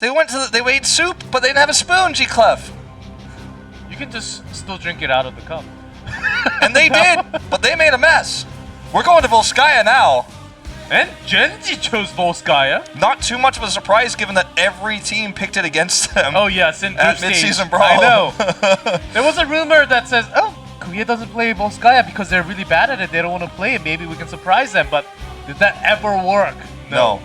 They ate soup, but they didn't have a spoon, G-Clef. You can just still drink it out of the cup. And they did, but they made a mess. We're going to Volskaya now. And Gen.G chose Volskaya. Not too much of a surprise given that every team picked it against them. Oh yes, in at group mid-season stage. brawl. I know. There was a rumor that says, oh, Korea doesn't play Volskaya because they're really bad at it. They don't want to play it. Maybe we can surprise them. But did that ever work? No.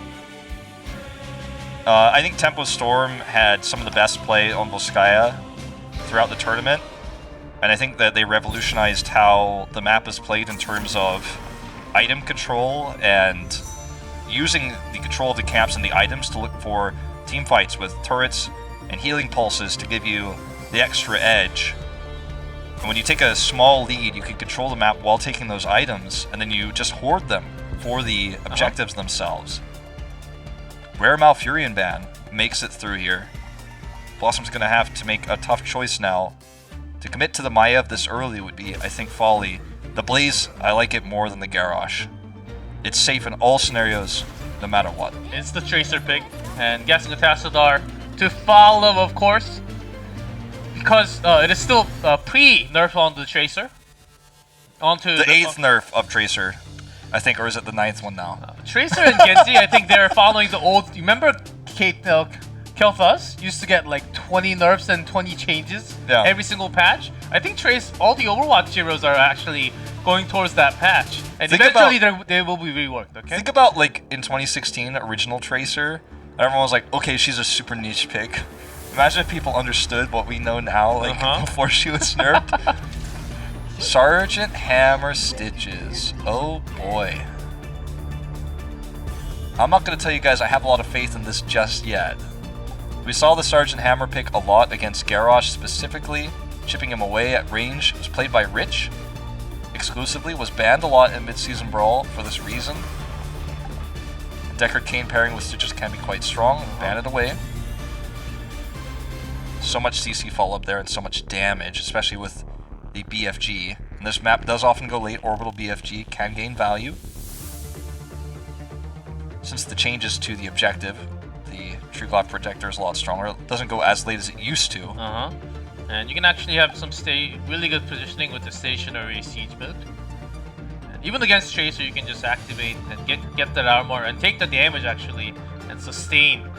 I think Tempo Storm had some of the best play on Volskaya throughout the tournament. And I think that they revolutionized how the map is played in terms of item control and using the control of the camps and the items to look for team fights with turrets and healing pulses to give you the extra edge. And when you take a small lead, you can control the map while taking those items, and then you just hoard them for the objectives themselves. Rare Malfurion ban makes it through here. BlossoM's going to have to make a tough choice now. To commit to the Maiev this early would be, I think, folly. The Blaze, I like it more than the Garrosh. It's safe in all scenarios, no matter what. It's the Tracer pick, and guessing a Tassadar to follow, of course, because it is still pre-nerf on the Tracer. Onto the 8th nerf of Tracer, I think, or is it the 9th one now? Tracer and Gen.G, I think they're following the old. You remember Kel'Thas used to get like 20 nerfs and 20 changes every single patch? I think all the Overwatch heroes are actually going towards that patch, and eventually they will be reworked. Okay. Think about like in 2016, original Tracer. Everyone was like, okay, she's a super niche pick. Imagine if people understood what we know now, like before she was nerfed. Sergeant Hammer Stitches. Oh boy. I'm not going to tell you guys I have a lot of faith in this just yet. We saw the Sergeant Hammer pick a lot against Garrosh specifically, chipping him away at range. It was played by Rich exclusively, was banned a lot in mid-season brawl for this reason. Deckard Cain pairing with Stitches can be quite strong, ban it away. So much CC follow-up there and so much damage, especially with the BFG. And this map does often go late, orbital BFG can gain value. Since the changes to the objective, the True Glove Projector is a lot stronger. It doesn't go as late as it used to. And you can actually have some really good positioning with the stationary siege build. And even against Tracer, you can just activate and get that armor and take the damage actually and sustain.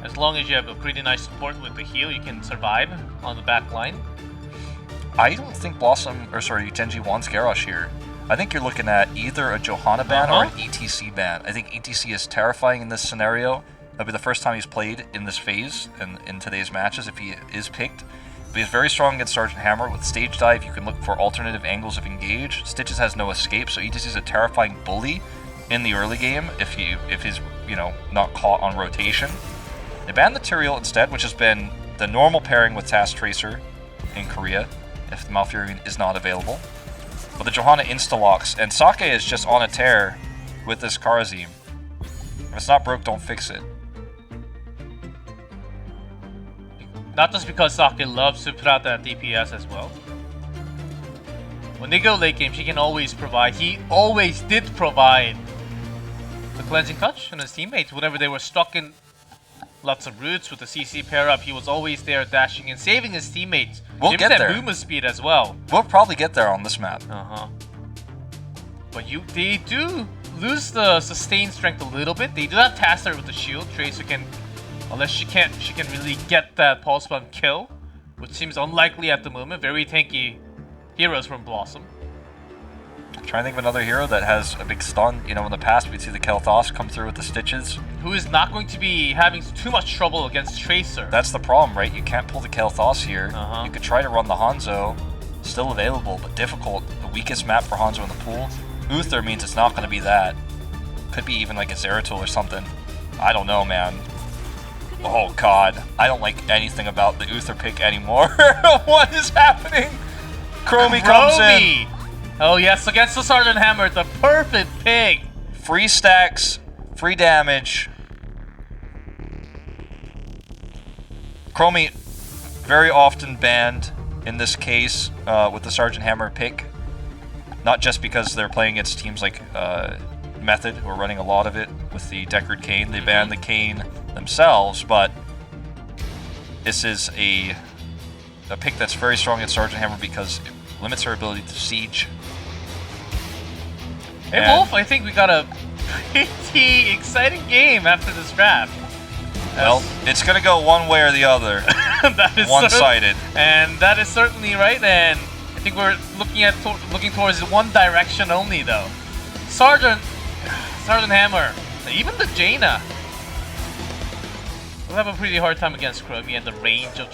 As long as you have a pretty nice support with the heal, you can survive on the back line. I don't think Gen.G wants Garrosh here. I think you're looking at either a Johanna ban or an ETC ban. I think ETC is terrifying in this scenario. That'll be the first time he's played in this phase and in today's matches if he is picked. But he's very strong against Sergeant Hammer. With Stage Dive, you can look for alternative angles of engage. Stitches has no escape, so ETC is a terrifying bully in the early game if he's not caught on rotation. They banned the Tyrael instead, which has been the normal pairing with Task Tracer in Korea if the Malfurion is not available. But the Johanna insta-locks, and Sake is just on a tear with this Kharazim. If it's not broke, don't fix it. Not just because Sake loves to put out that DPS as well. When they go late game, she can always provide. He always did provide the cleansing touch on his teammates whenever they were stuck in lots of roots with the CC pair up. He was always there dashing and saving his teammates. We'll get there. Movement speed as well. We'll probably get there on this map. But they do lose the sustained strength a little bit. They do not task her with the shield. Tracer can, unless she can really get that pulse bomb kill, which seems unlikely at the moment. Very tanky heroes from BlossoM. Trying to think of another hero that has a big stun. You know, in the past we'd see the Kel'Thas come through with the Stitches. Who is not going to be having too much trouble against Tracer. That's the problem, right? You can't pull the Kel'Thas here. You could try to run the Hanzo. Still available, but difficult. The weakest map for Hanzo in the pool. Uther means it's not going to be that. Could be even like a Zeratul or something. I don't know, man. Oh god. I don't like anything about the Uther pick anymore. What is happening? Chromie comes in. Oh yes, against the Sergeant Hammer, the perfect pig. Free stacks, free damage. Chromie very often banned in this case with the Sergeant Hammer pick. Not just because they're playing against teams like Method, who are running a lot of it with the Deckard Cain. They banned the Cain themselves, but this is a pick that's very strong at Sergeant Hammer because it limits her ability to siege. Hey Wolf, I think we got a pretty exciting game after this draft. Well, it's gonna go one way or the other. That is one-sided. And that is certainly right, and I think we're looking towards one direction only though. Sergeant Hammer, even the Jaina will have a pretty hard time against Chromie, and the range of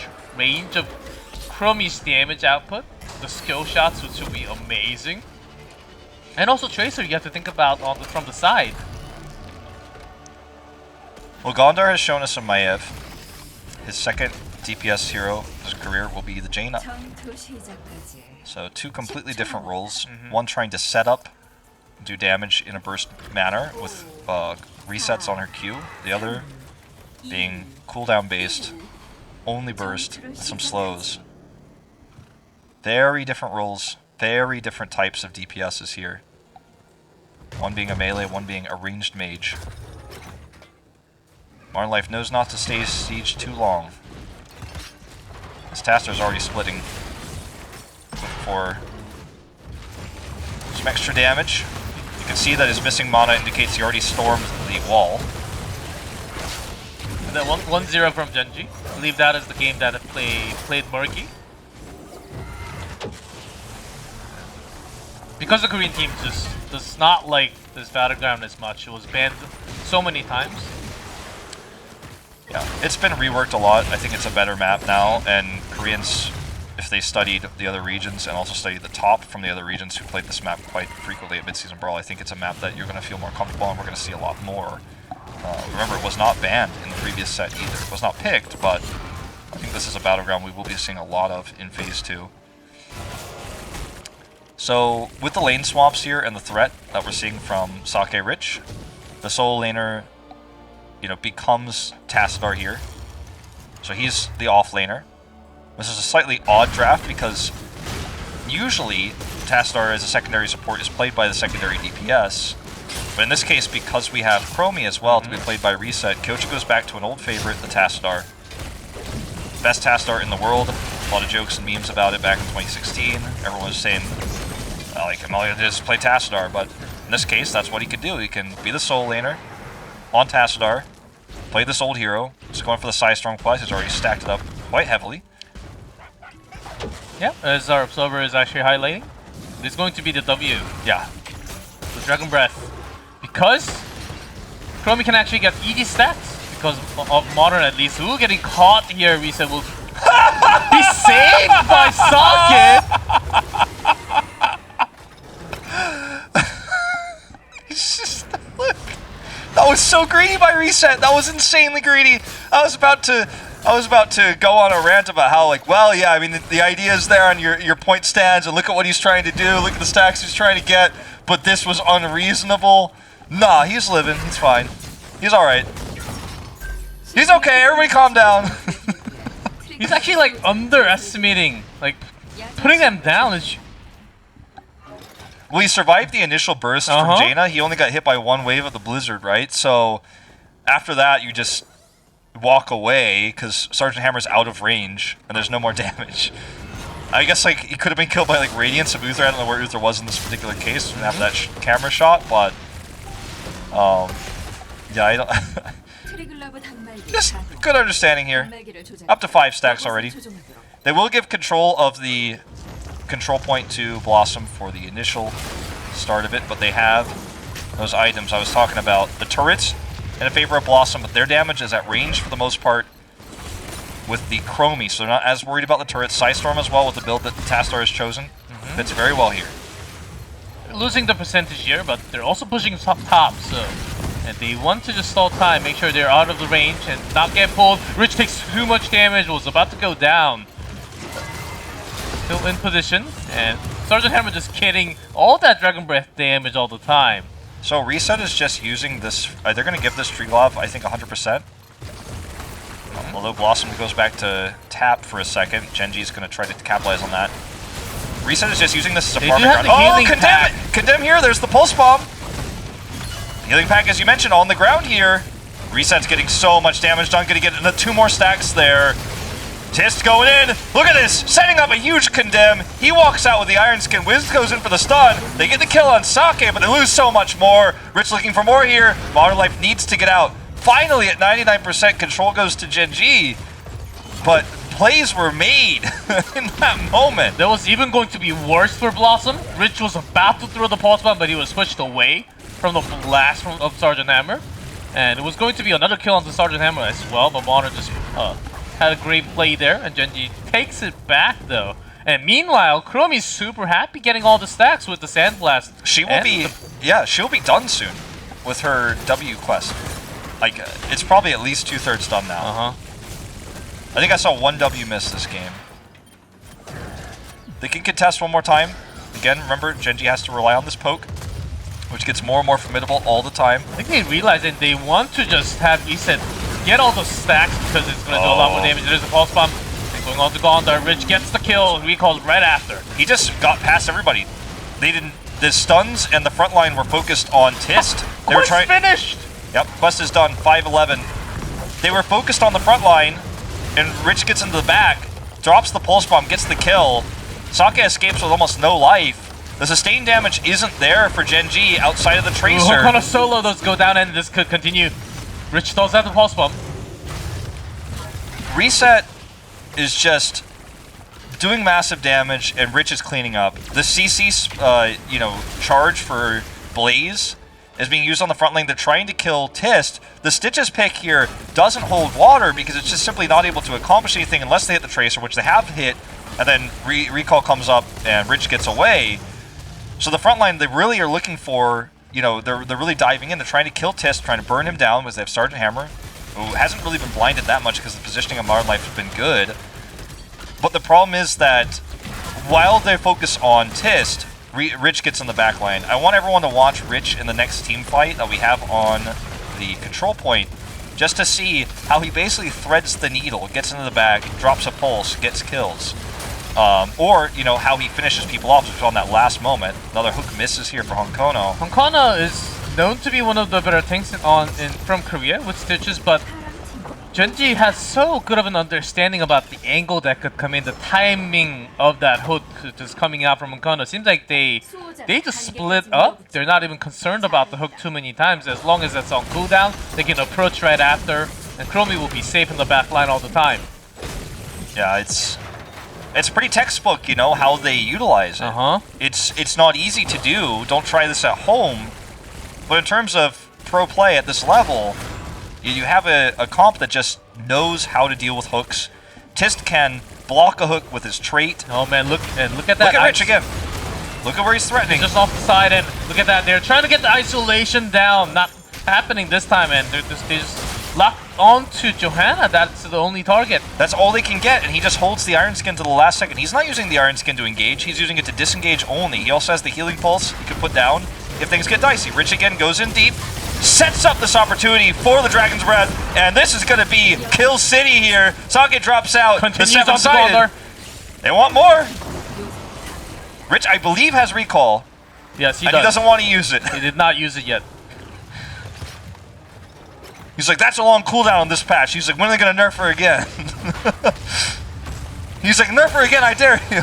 Chromie's damage output, the skill shots, which will be amazing. And also Tracer, you have to think about from the side. Well, Gondar has shown us a Maiev. His second DPS hero of his career will be the Jaina. So two completely different roles. One trying to set up, do damage in a burst manner with resets on her Q. The other being cooldown based, only burst with some slows. Very different roles, very different types of DPSs here. One being a melee, one being a ranged mage. Modern Life knows not to stay siege too long. This Tastar's already splitting for some extra damage. You can see that his missing mana indicates he already stormed the wall. And then 1-0 from Gen.G. I believe that is the game that played murky. Because the Korean team just does not like this battleground as much. It was banned so many times. Yeah, it's been reworked a lot. I think it's a better map now, and Koreans, if they studied the other regions and also studied the top from the other regions who played this map quite frequently at Mid-Season Brawl, I think it's a map that you're going to feel more comfortable and we're going to see a lot more. Remember, it was not banned in the previous set either. It was not picked, but I think this is a battleground we will be seeing a lot of in Phase 2. So, with the lane swaps here and the threat that we're seeing from Sake Rich, the solo laner, you know, becomes Tassadar here. So he's the off laner. This is a slightly odd draft because usually Tassadar as a secondary support is played by the secondary DPS. But in this case, because we have Chromie as well to be played by Reset, Kyochi goes back to an old favorite, the Tassadar. Best Tassadar in the world. A lot of jokes and memes about it back in 2016. Everyone was saying, like, I'm only going to just play Tassadar, but in this case, that's what he can do. He can be the solo laner on Tassadar, play this old hero. He's going for the Psystorm Plus. He's already stacked it up quite heavily. Yeah, as our observer is actually highlighting, it's going to be the W. Yeah. The Dragon Breath. Because Chromie can actually get ED stacks, because of Modern at least. Ooh, getting caught here, Reset will be saved by Socket! That was so greedy by Reset. That was insanely greedy. I was about to go on a rant about how, like, well, yeah, I mean, the idea is there on your point stands, and look at what he's trying to do. Look at the stacks he's trying to get. But this was unreasonable. Nah, he's living. He's fine. He's all right. He's okay. Everybody, calm down. He's actually like underestimating, like putting them down is. Well, he survived the initial burst from Jaina. He only got hit by one wave of the blizzard, right? So after that, you just walk away because Sergeant Hammer's out of range and there's no more damage. I guess like he could have been killed by like Radiance of Uther. I don't know where Uther was in this particular case. Didn't have that camera shot, but yeah, I don't. Just good understanding here. Up to 5 stacks already. They will give control of the control point to BlossoM for the initial start of it, but they have those items I was talking about. The turrets in favor of BlossoM, but their damage is at range for the most part with the Chromie, so they're not as worried about the turrets. Psystorm as well with the build that Tassadar has chosen. Fits very well here. They're losing the percentage here, but they're also pushing top, so... And they want to just stall time, make sure they're out of the range and not get pulled. Rich takes too much damage, was about to go down. Still in position, and Sergeant Hammer just getting all that Dragon Breath damage all the time. So Reset is just using this, they're going to give this Treeglove, I think, 100%. Although BlossoM goes back to tap for a second, Gen.G is going to try to capitalize on that. Reset is just using this as a farming ground. Oh, Condemn! Condemn here, there's the Pulse Bomb! Healing pack, as you mentioned, on the ground here. Reset's getting so much damage done, going to get 2 more stacks there. Tist going in. Look at this. Setting up a huge condemn. He walks out with the Iron Skin. Wiz goes in for the stun. They get the kill on Sake, but they lose so much more. Rich looking for more here. Modern Life needs to get out. Finally, at 99%, control goes to Gen.G. But plays were made in that moment. That was even going to be worse for BlossoM. Rich was about to throw the pulse bomb, but he was pushed away from the blast of Sergeant Hammer. And it was going to be another kill on the Sergeant Hammer as well, but Modern just had a great play there, and Gen.G takes it back though. And meanwhile, Chromie's super happy getting all the stacks with the Sandblast. She will be, yeah, she'll be done soon with her W quest. Like, it's probably at least 2/3 done now. I think I saw one W miss this game. They can contest one more time. Again, remember, Gen.G has to rely on this poke, which gets more and more formidable all the time. I think they realize that they want to just have Reset get all those stacks because it's going to do a lot more damage. There's a pulse bomb. And going on to Gondar. Rich gets the kill. Recall right after. He just got past everybody. They didn't. The stuns and the front line were focused on Tist. They were trying. Finished. Yep, quest is done. 5-11. They were focused on the front line, and Rich gets into the back, drops the pulse bomb, gets the kill. Sake escapes with almost no life. The sustained damage isn't there for Gen.G outside of the Tracer. What kind of solo does go down, and this could continue. Rich throws out the pulse bomb. Reset is just doing massive damage, and Rich is cleaning up. The CC, charge for Blaze is being used on the front lane. They're trying to kill Tist. The Stitches pick here doesn't hold water because it's just simply not able to accomplish anything unless they hit the Tracer, which they have hit, and then Recall comes up and Rich gets away. So the front line, they really are looking for, they're really diving in. They're trying to kill Tist, trying to burn him down because they have Sergeant Hammer, who hasn't really been blinded that much because the positioning of Modern Life has been good. But the problem is that while they focus on Tist, Rich gets in the back line. I want everyone to watch Rich in the next team fight that we have on the control point, just to see how he basically threads the needle, gets into the back, drops a pulse, gets kills. Or, how he finishes people off, which is on that last moment. Another hook misses here for Honkono. Honkono is known to be one of the better things from Korea with Stitches, but Gen.G has so good of an understanding about the angle that could come in, the timing of that hook just coming out from Honkono. Seems like they just split up. They're not even concerned about the hook too many times. As long as it's on cooldown, they can approach right after, and Chromie will be safe in the back line all the time. Yeah, it's pretty textbook, how they utilize it. It's not easy to do. Don't try this at home. But in terms of pro play at this level, you have a comp that just knows how to deal with hooks. Tist can block a hook with his trait. Oh man, look at that. Look at Rich again. Look at where he's threatening. He's just off the side, and look at that. They're trying to get the isolation down. Not happening this time, and they just locked onto Johanna. That's the only target. That's all they can get, and he just holds the Iron Skin to the last second. He's not using the Iron Skin to engage. He's using it to disengage only. He also has the healing pulse he can put down if things get dicey. Rich again goes in deep, sets up this opportunity for the Dragon's Breath, and this is going to be Kill City here. Sake drops out. Continues the on seven-sided. They want more. Rich, I believe, has recall. Yes, he does. And he doesn't want to use it. He did not use it yet. He's like, that's a long cooldown on this patch. He's like, when are they going to nerf her again? He's like, nerf her again, I dare you.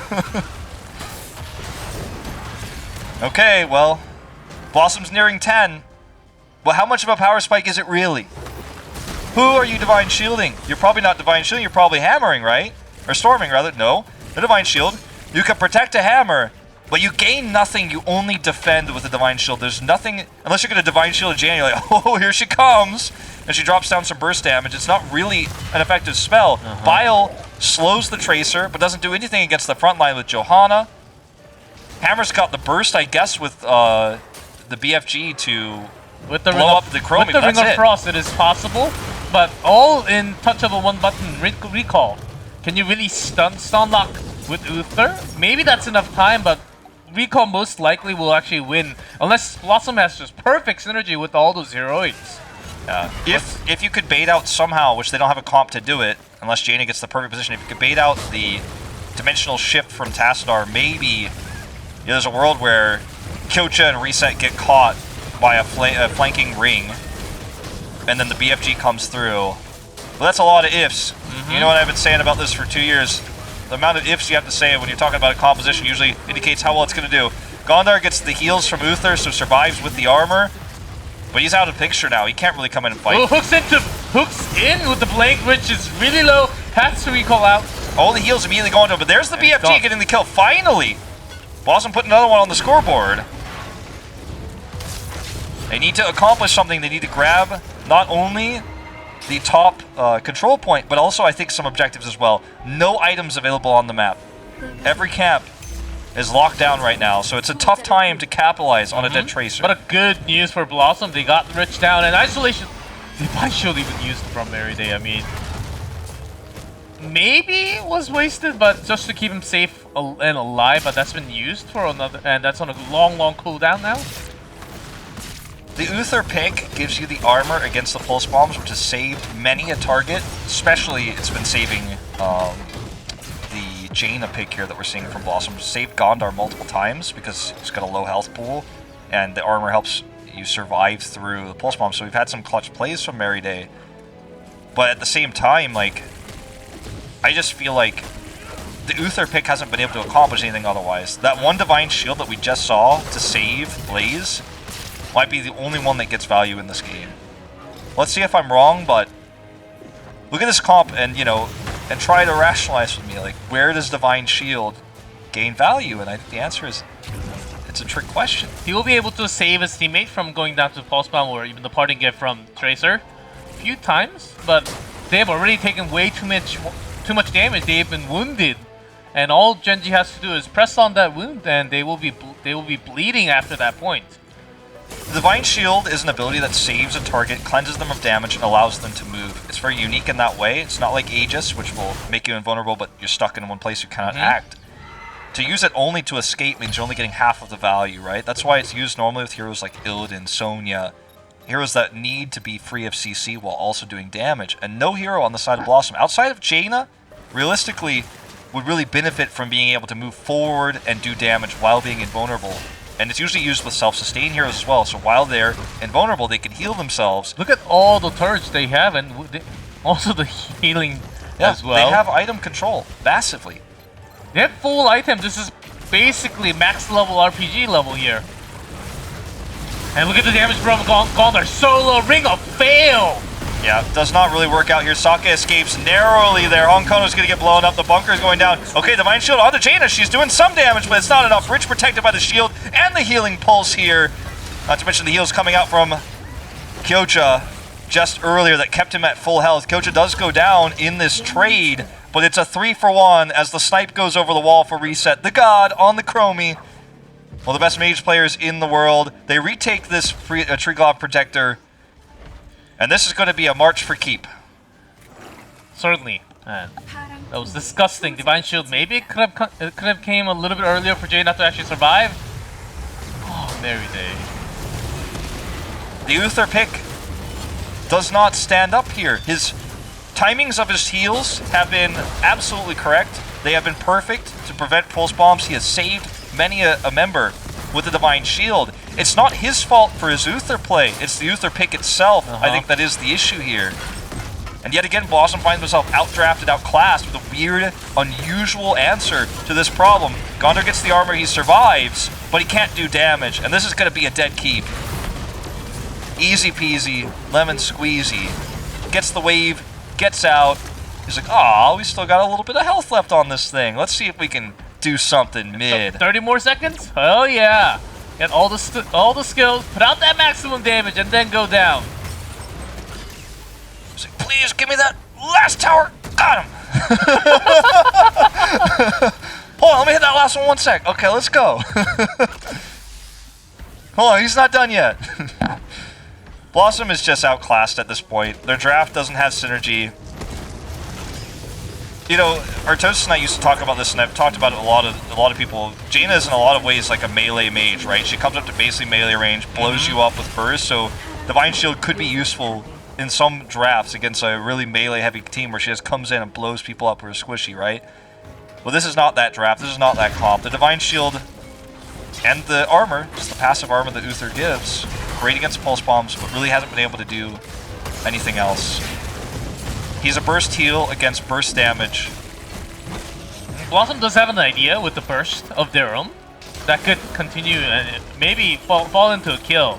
Okay, well, BlossoM's nearing 10. Well, how much of a power spike is it really? Who are you Divine Shielding? You're probably not Divine Shielding, you're probably hammering, right? Or storming, rather. No, the Divine Shield. You can protect a hammer, but you gain nothing, you only defend with the Divine Shield. There's nothing, unless you're going to Divine Shield Jan, you're like, oh, here she comes! And she drops down some burst damage. It's not really an effective spell. Bile slows the Tracer, but doesn't do anything against the front line with Johanna. Hammer's got the burst, I guess, with the BFG to blow up the Chromie. With the Ring of Frost, it is possible, but all in touch of a one-button recall. Can you really stun lock with Uther? Maybe that's enough time, but recall most likely will actually win, unless BlossoM has just perfect synergy with all those heroics. If you could bait out somehow, which they don't have a comp to do it, unless Jaina gets the perfect position, if you could bait out the dimensional shift from Tassadar, maybe there's a world where Kyocha and Reset get caught by a flanking ring, and then the BFG comes through. Well, that's a lot of ifs. You know what I've been saying about this for 2 years? The amount of ifs you have to say when you're talking about a composition usually indicates how well it's going to do. Gondar gets the heals from Uther, so survives with the armor. But he's out of picture now. He can't really come in and fight. Oh, hooks in with the blink, which is really low. Has to recall out. All the heals immediately going to him, but there's the BFG getting the kill. Finally! BlossoM put another one on the scoreboard. They need to accomplish something. They need to grab not only the top control point, but also I think some objectives as well. No items available on the map. Every camp is locked down right now, so it's a tough time to capitalize on a dead Tracer. But a good news for BlossoM, they got Rich down, and Isolation, Divine Shield even used from Mary Day. I mean, maybe it was wasted, but just to keep him safe and alive, but that's been used for another, and that's on a long cooldown now. The Uther pick gives you the armor against the pulse bombs, which has saved many a target. Especially, it's been saving the Jaina pick here that we're seeing from BlossoM. Saved Gondar multiple times because he's got a low health pool, and the armor helps you survive through the pulse bomb. So we've had some clutch plays from Mary Day, but at the same time, like, I just feel like the Uther pick hasn't been able to accomplish anything otherwise. That one Divine Shield that we just saw to save Blaze might be the only one that gets value in this game. Let's see if I'm wrong, but look at this comp and, you know, and try to rationalize with me, like, where does Divine Shield gain value? And I think the answer is, it's a trick question. He will be able to save his teammate from going down to Pulse Bomb or even the parting gift from Tracer a few times, but they have already taken way too much damage. They've been wounded, and all Gen.G has to do is press on that wound, and they will be bleeding after that point. The Divine Shield is an ability that saves a target, cleanses them of damage, and allows them to move. It's very unique in that way. It's not like Aegis, which will make you invulnerable, but you're stuck in one place, you cannot act. To use it only to escape means you're only getting half of the value, right? That's why it's used normally with heroes like Illidan, Sonya, heroes that need to be free of CC while also doing damage. And no hero on the side of BlossoM, outside of Jaina, realistically, would really benefit from being able to move forward and do damage while being invulnerable. And it's usually used with self-sustain heroes as well, so while they're invulnerable, they can heal themselves. Look at all the turrets they have, and also the healing as well. They have item control, massively. They have full item. This is basically max level RPG level here. And look at the damage from Gondar. Solo Ring of Fail! Yeah, does not really work out here. Sake escapes narrowly there. Hong Kong is going to get blown up. The bunker is going down. Okay, Divine Shield onto Jaina. She's doing some damage, but it's not enough. Bridge protected by the shield and the healing pulse here. Not to mention the heals coming out from Kyocha just earlier that kept him at full health. Kyocha does go down in this trade, but it's a 3-for-1 as the snipe goes over the wall for reset. The God on the Chromie. Well, the best mage players in the world. They retake this Triglav Protector. And this is going to be a march for keep. Certainly. Man, that was disgusting. Divine Shield, maybe it could have came a little bit earlier for Jay not to actually survive. Oh, Mary Day. The Uther pick does not stand up here. His timings of his heals have been absolutely correct. They have been perfect to prevent pulse bombs. He has saved many a member with the Divine Shield. It's not his fault for his Uther play. It's the Uther pick itself. I think that is the issue here. And yet again, BlossoM finds himself outdrafted, outclassed with a weird, unusual answer to this problem. Gondar gets the armor, he survives, but he can't do damage. And this is going to be a dead keep. Easy peasy, lemon squeezy. Gets the wave, gets out. He's like, aw, we still got a little bit of health left on this thing. Let's see if we can do something mid. 30 more seconds? Oh yeah. Get all the skills, put out that maximum damage, and then go down. He's like, please give me that last tower. Got him. Hold on, let me hit that last one sec. Okay, let's go. Hold on, he's not done yet. BlossoM is just outclassed at this point. Their draft doesn't have synergy. You know, Artosis and I used to talk about this, and I've talked about it a lot of people. Jaina is in a lot of ways like a melee mage, right? She comes up to basically melee range, blows you up with burst, so Divine Shield could be useful in some drafts against a really melee-heavy team where she just comes in and blows people up with her squishy, right? Well, this is not that draft. This is not that comp. The Divine Shield and the armor, just the passive armor that Uther gives, great against pulse bombs, but really hasn't been able to do anything else. He's a burst heal against burst damage. BlossoM does have an idea with the burst of their own that could continue and maybe fall into a kill.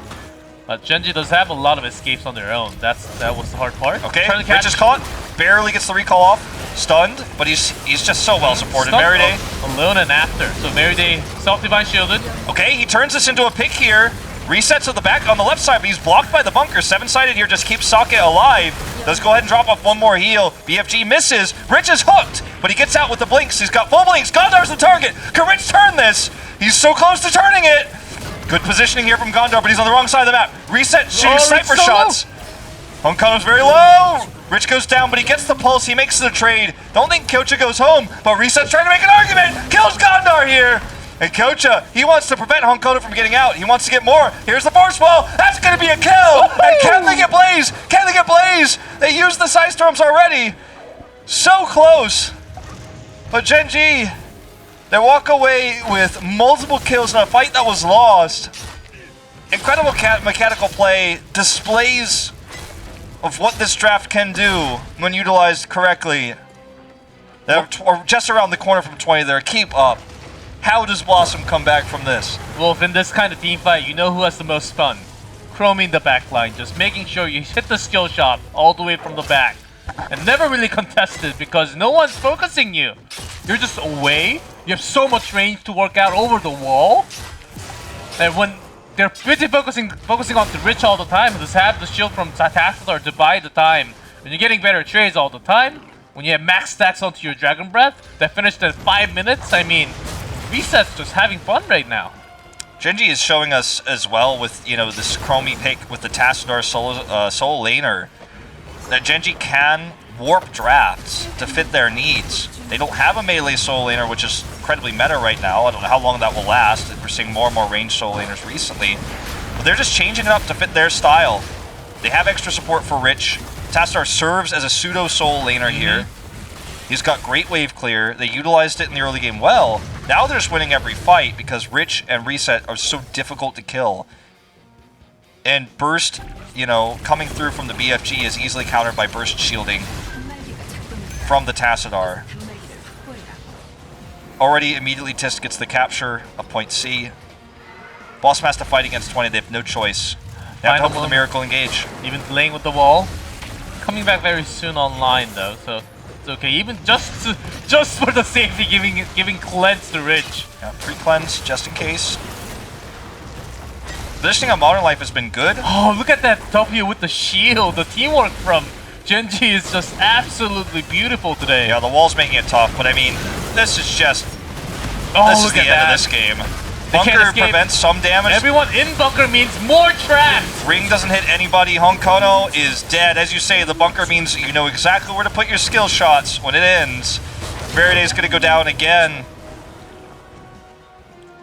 But Gen.G does have a lot of escapes on their own. That was the hard part. Okay, Rich is caught. Barely gets the recall off. Stunned, but he's just so well supported. Meriday alone and after. So Meriday self-divine shielded. Okay, he turns this into a pick here. Resets to the back on the left side, but he's blocked by the bunker. 7-sided here just keeps Socket alive. Does go ahead and drop off one more heal. BFG misses. Rich is hooked, but he gets out with the blinks. He's got full blinks. Gondar's the target. Can Rich turn this? He's so close to turning it. Good positioning here from Gondar, but he's on the wrong side of the map. Reset, shooting sniper shots. Honkono's very low. Rich goes down, but he gets the pulse. He makes the trade. Don't think Kocha goes home, but Reset's trying to make an argument. Kills Gondar here. And Kocha, he wants to prevent Honkono from getting out. He wants to get more. Here's the force ball. That's going to be a kill. And can they get Blaze? Can they get Blaze? They used the side storms already. So close. But Gen.G, they walk away with multiple kills in a fight that was lost. Incredible mechanical play, displays of what this draft can do when utilized correctly. They're just around the corner from 20 there. Keep up. How does BlossoM come back from this? Wolf, in this kind of team fight, you know who has the most fun? Chroming the backline, just making sure you hit the skill shot all the way from the back. And never really contested because no one's focusing you. You're just away. You have so much range to work out over the wall. And when they're busy focusing on the Rich all the time, just have the shield from Tassadar to buy the time. When you're getting better trades all the time, when you have max stacks onto your Dragon Breath that finished in 5 minutes, I mean, Reset's just having fun right now. Gen.G is showing us as well with, you know, this Chromie pick with the Tassadar solo laner that Gen.G can warp drafts to fit their needs. They don't have a melee solo laner, which is incredibly meta right now. I don't know how long that will last. We're seeing more and more ranged solo laners recently. But they're just changing it up to fit their style. They have extra support for Rich. Tassadar serves as a pseudo solo laner here. He's got great wave clear. They utilized it in the early game well. Now they're just winning every fight because Rich and Reset are so difficult to kill. And Burst, you know, coming through from the BFG is easily countered by Burst shielding from the Tassadar. Already immediately Tisk gets the capture of point C. BlossoM has to fight against 20. They have no choice. They have to hope for the miracle engage. Even delaying with the wall. Coming back very soon online though, so it's okay. Even just for the safety, giving cleanse to Rich. Yeah, pre-cleanse just in case. Positioning on Modern Life has been good. Oh, look at that W with the shield. The teamwork from Gen.G is just absolutely beautiful today. Yeah, the wall's making it tough, but I mean, this is just... this is the end of this game. Bunker prevents some damage. Everyone in bunker means more traps. Ring doesn't hit anybody. Honkono is dead. As you say, the bunker means you know exactly where to put your skill shots when it ends. Veriday's going to go down again.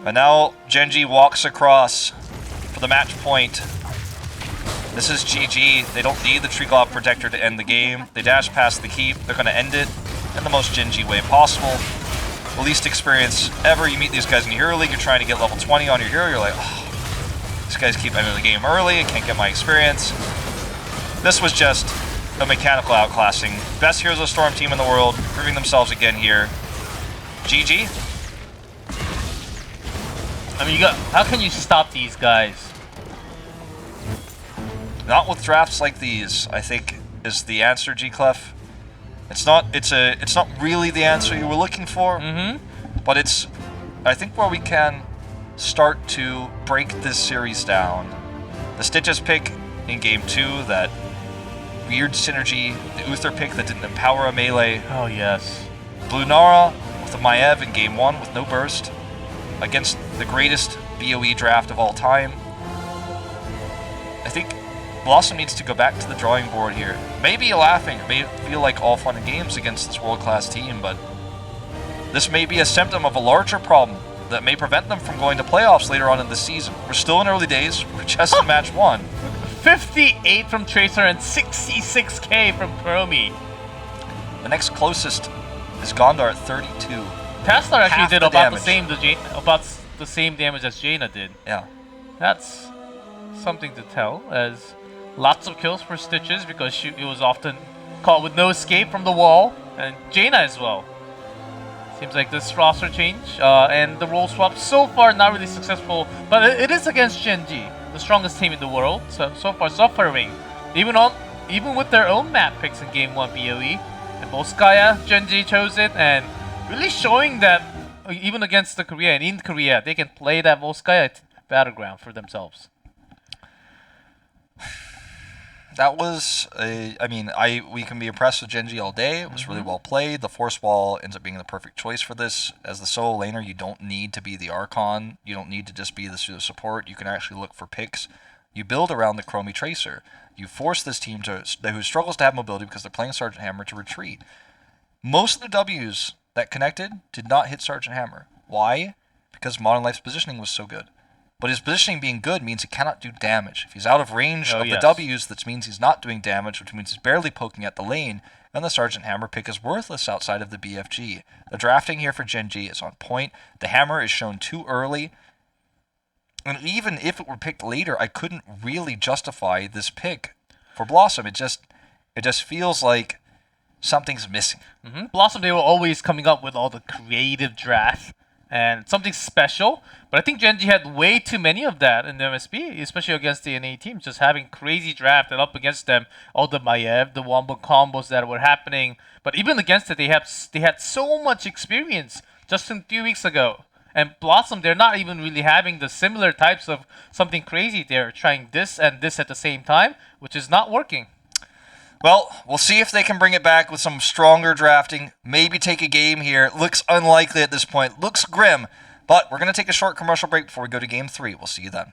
And now Gen.G walks across for the match point. This is GG. They don't need the Tree Glob Protector to end the game. They dash past the keep. They're going to end it in the most Gen.G way possible. The least experience ever. You meet these guys in the Hero League, you're trying to get level 20 on your hero, you're like, oh, these guys keep ending the game early, I can't get my experience. This was just a mechanical outclassing. Best Heroes of the Storm team in the world, proving themselves again here. GG. I mean, how can you stop these guys? Not with drafts like these, I think, is the answer, G-Clef. It's not really the answer you were looking for, but it's, I think, where we can start to break this series down. The Stitches pick in game 2, that weird synergy, the Uther pick that didn't empower a melee. Oh yes. Blue Nara with the Maiev in game 1 with no burst against the greatest BOE draft of all time. I think BlossoM needs to go back to the drawing board here. Maybe laughing, it may feel like all fun and games against this world-class team, but this may be a symptom of a larger problem that may prevent them from going to playoffs later on in the season. We're still in early days, we're just in match 1. 58 from Tracer and 66k from Chromie. The next closest is Gondar at 32. Tassadar actually did about damage. the same damage as Jaina did. Yeah. That's something to tell, as lots of kills for Stitches because it was often caught with no escape from the wall, and Jaina as well. Seems like this roster change and the role swap so far not really successful, but it is against Gen.G, the strongest team in the world. So far suffering, even with their own map picks in Game 1 BOE. And Volskaya, Gen.G chose it, and really showing that even against the Korea and in Korea, they can play that Volskaya battleground for themselves. That was we can be impressed with Gen.G all day. It was really well played. The Force Wall ends up being the perfect choice for this. As the solo laner, you don't need to be the Archon. You don't need to just be the pseudo support. You can actually look for picks. You build around the Chromie Tracer. You force this team who struggles to have mobility because they're playing Sergeant Hammer to retreat. Most of the W's that connected did not hit Sergeant Hammer. Why? Because Modern Life's positioning was so good. But his positioning being good means he cannot do damage. If he's out of range of the W's, that means he's not doing damage, which means he's barely poking at the lane, and the Sergeant Hammer pick is worthless outside of the BFG. The drafting here for Gen.G is on point. The Hammer is shown too early. And even if it were picked later, I couldn't really justify this pick for BlossoM. It just feels like something's missing. BlossoM, they were always coming up with all the creative draft and something special, but I think Gen.G had way too many of that in the MSB, especially against the NA teams, just having crazy draft and up against them, all the Maiev, the Wombo combos that were happening. But even against it, they had so much experience just a few weeks ago. And BlossoM, they're not even really having the similar types of something crazy. They're trying this and this at the same time, which is not working. Well, we'll see if they can bring it back with some stronger drafting. Maybe take a game here. Looks unlikely at this point. Looks grim. But we're going to take a short commercial break before we go to Game 3. We'll see you then.